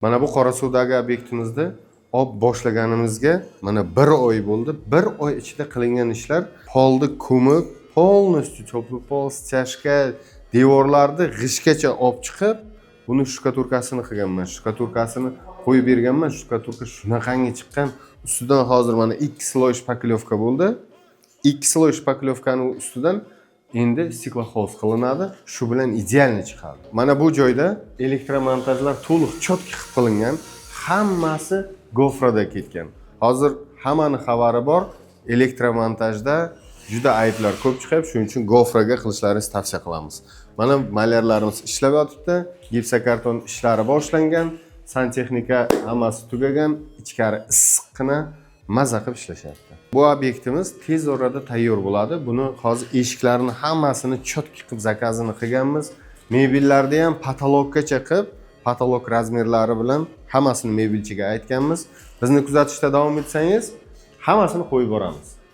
Mana bu Qorasuvdagi obyektimizda olib boshlaganimizga mana 1 oy bo'ldi. 1 oy ichida qilingan ishlar polni ko'mib, polностью теплый pol, stяжка, devorlarni g'ishgacha olib chiqib, buni shtukaturkasini qilganman. Shtukaturkasini qo'yib berganman. Shtukaturka shunaqangi chiqqan. Ustidan hozir mana 2 sloy shpaklyovka bo'ldi. 2 sloy shpaklyovkaning ustidan endi stikloxoz qilinadi. Shu bilan idealni chiqadi. Mana bu joyda elektromontajlar to'liq chotki qilib qilingan. Hammasi gofrada ketgan. Hozir hammani xabari bor. Elektromontajda juda ayblar ko'p chiqib, shuning uchun gofraga qilishlaringizni tavsiya qilamiz. Mana malyarlarimiz ishlab yotibdi. Gipsokarton ishlari boshlangan. Santexnika hammasi tugagan. Ichkari issiqqina maza qilib ishlashyapti. Bu obyektimiz tez orada tayyor bo'ladi. Buni hozir eshiklarini hammasini chotki qilib zakazini qilganmiz. Mebellarni ham patologgacha qilib, patolog razmerlari bilan hammasini mebelchiga aytganmiz. Bizni kuzatishda davom etsangiz, hammasini qo'yib boramiz.